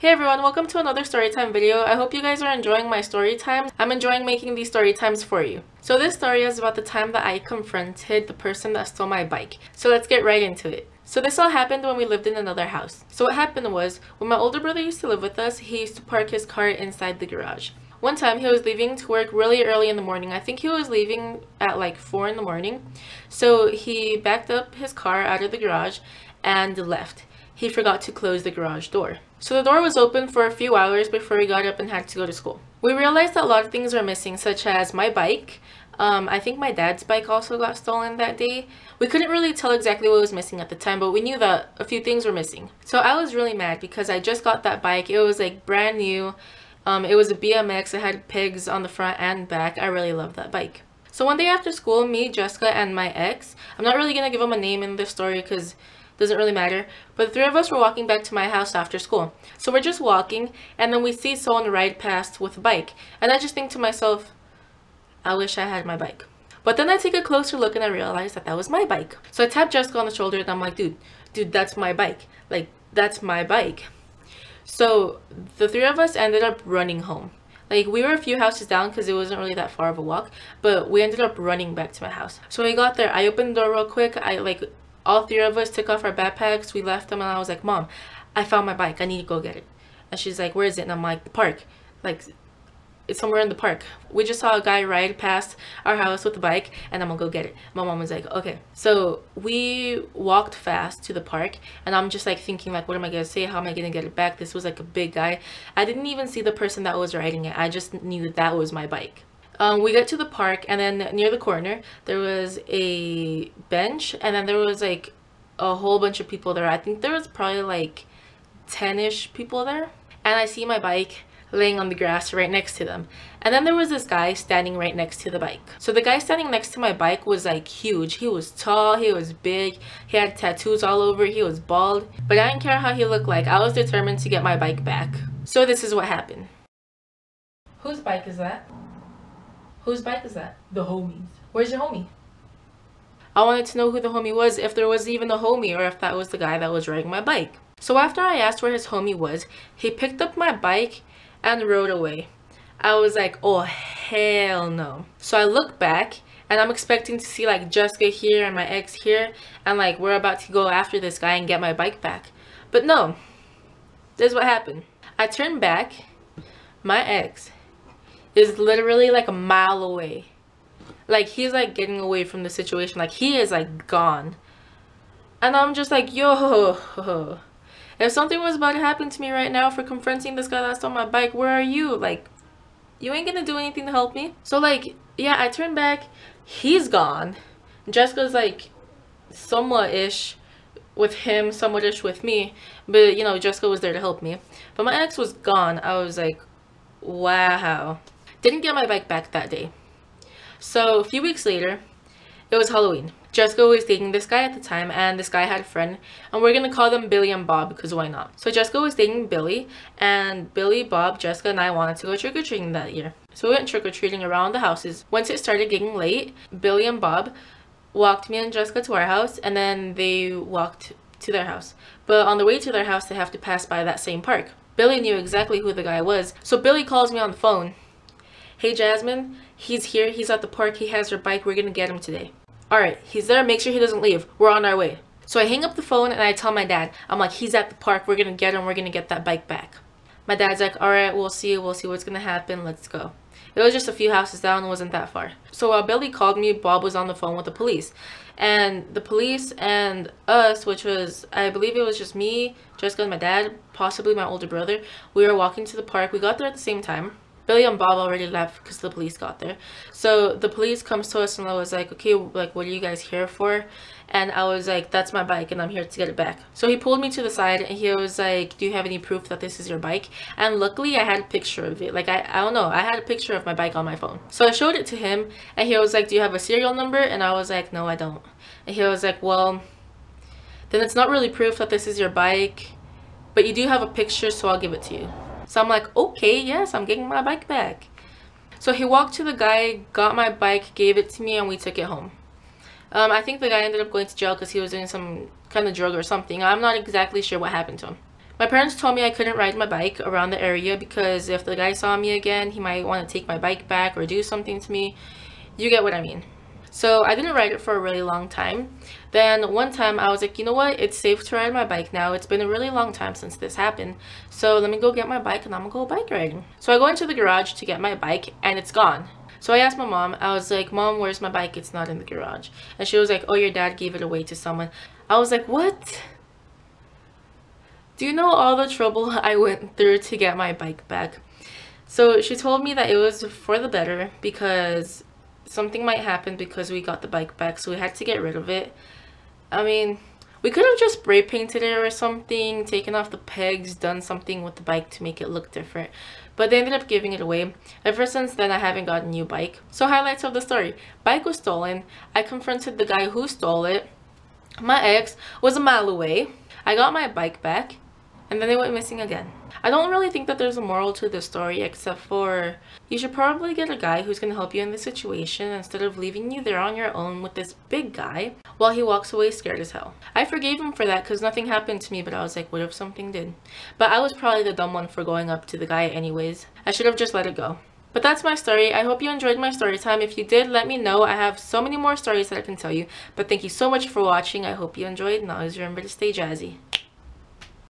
Hey everyone, welcome to another storytime video. I hope you guys are enjoying my story times. I'm enjoying making these story times for you. So this story is about the time that I confronted the person that stole my bike. So let's get right into it. So this all happened when we lived in another house. So what happened was, when my older brother used to live with us, he used to park his car inside the garage. One time he was leaving to work really early in the morning. I think he was leaving at like 4 in the morning. So he backed up his car out of the garage and left. He forgot to close the garage door. So the door was open for a few hours before he got up and had to go to school. We realized that a lot of things were missing, such as my bike. I think my dad's bike also got stolen that day. We couldn't really tell exactly what was missing at the time, but we knew that a few things were missing. So I was really mad because I just got that bike. It was like brand new. It was a BMX. It had pegs on the front and back. I really loved that bike. So one day after school, me, Jessica, and my ex, I'm not really gonna give him a name in this story because doesn't really matter, but the three of us were walking back to my house after school. So we're just walking, and then we see someone ride past with a bike, and I just think to myself, I wish I had my bike. But then I take a closer look and I realize that that was my bike. So I tap Jessica on the shoulder and I'm like, dude, that's my bike. Like, that's my bike. So the three of us ended up running home. Like, we were a few houses down because it wasn't really that far of a walk, but we ended up running back to my house. So when we got there, I opened the door real quick. All three of us took off our backpacks, we left them, and I was like, Mom, I found my bike, I need to go get it. And she's like, where is it? And I'm like, the park. Like, it's somewhere in the park. We just saw a guy ride past our house with the bike, and I'm gonna go get it. My mom was like, okay. So we walked fast to the park, and I'm just like thinking, like, what am I gonna say? How am I gonna get it back? This was like a big guy. I didn't even see the person that was riding it. I just knew that that was my bike. We get to the park, and then near the corner there was a bench, and then there was like a whole bunch of people there. I think there was probably like 10-ish people there, and I see my bike laying on the grass right next to them. And then there was this guy standing right next to the bike. So the guy standing next to my bike was like huge. He was tall, he was big, he had tattoos all over, he was bald, but I didn't care how he looked like. I was determined to get my bike back. So this is what happened. Whose bike is that? Whose bike is that? The homie's. Where's your homie? I wanted to know who the homie was, if there was even a homie, or if that was the guy that was riding my bike. So after I asked where his homie was, he picked up my bike and rode away. I was like, oh hell no. So I look back, and I'm expecting to see like Jessica here and my ex here, and like we're about to go after this guy and get my bike back. But no, this is what happened. I turned back, my ex is literally like a mile away. Like, he's like getting away from the situation. Like, he is like gone. And I'm just like, yo, if something was about to happen to me right now for confronting this guy that stole my bike, where are you? Like, you ain't gonna do anything to help me. So like, yeah, I turned back, he's gone. Jessica's like somewhat-ish with him, somewhat-ish with me, but you know, Jessica was there to help me. But my ex was gone. I was like, wow. Didn't get my bike back that day. So a few weeks later, it was Halloween. Jessica was dating this guy at the time, and this guy had a friend, and we're gonna call them Billy and Bob because why not? So Jessica was dating Billy, and Billy, Bob, Jessica, and I wanted to go trick-or-treating that year. So we went trick-or-treating around the houses. Once it started getting late, Billy and Bob walked me and Jessica to our house, and then they walked to their house. But on the way to their house, they have to pass by that same park. Billy knew exactly who the guy was, so Billy calls me on the phone. Hey Jasmine, he's here, he's at the park, he has your bike, we're gonna get him today. Alright, he's there, make sure he doesn't leave, we're on our way. So I hang up the phone and I tell my dad, I'm like, he's at the park, we're gonna get him, we're gonna get that bike back. My dad's like, alright, we'll see what's gonna happen, let's go. It was just a few houses down, it wasn't that far. So while Billy called me, Bob was on the phone with the police. And the police and us, which was, I believe it was just me, Jessica, and my dad, possibly my older brother, we were walking to the park. We got there at the same time. Billy and Bob already left because the police got there. So the police comes to us and I was like, okay, like, what are you guys here for? And I was like, that's my bike and I'm here to get it back. So he pulled me to the side and he was like, do you have any proof that this is your bike? And luckily I had a picture of it. Like, I don't know, I had a picture of my bike on my phone. So I showed it to him and he was like, do you have a serial number? And I was like, no, I don't. And he was like, well, then it's not really proof that this is your bike, but you do have a picture, so I'll give it to you. So I'm like, okay, yes, I'm getting my bike back. So he walked to the guy, got my bike, gave it to me, and we took it home. I think the guy ended up going to jail because he was doing some kind of drug or something. I'm not exactly sure what happened to him. My parents told me I couldn't ride my bike around the area because if the guy saw me again, he might want to take my bike back or do something to me. You get what I mean. So I didn't ride it for a really long time. Then one time I was like, you know what? It's safe to ride my bike now. It's been a really long time since this happened. So let me go get my bike and I'm gonna go bike riding. So I go into the garage to get my bike and it's gone. So I asked my mom, I was like, Mom, where's my bike? It's not in the garage. And she was like, oh, your dad gave it away to someone. I was like, what? Do you know all the trouble I went through to get my bike back? So she told me that it was for the better because something might happen because we got the bike back, so we had to get rid of it. I mean, we could have just spray painted it or something, taken off the pegs, done something with the bike to make it look different. But they ended up giving it away. Ever since then, I haven't got a new bike. So highlights of the story. Bike was stolen. I confronted the guy who stole it. My ex was a mile away. I got my bike back. And then they went missing again. I don't really think that there's a moral to the story except for you should probably get a guy who's going to help you in this situation instead of leaving you there on your own with this big guy while he walks away scared as hell. I forgave him for that because nothing happened to me, but I was like, what if something did? But I was probably the dumb one for going up to the guy anyways. I should have just let it go. But that's my story. I hope you enjoyed my story time. If you did, let me know. I have so many more stories that I can tell you. But thank you so much for watching. I hope you enjoyed, and always remember to stay jazzy.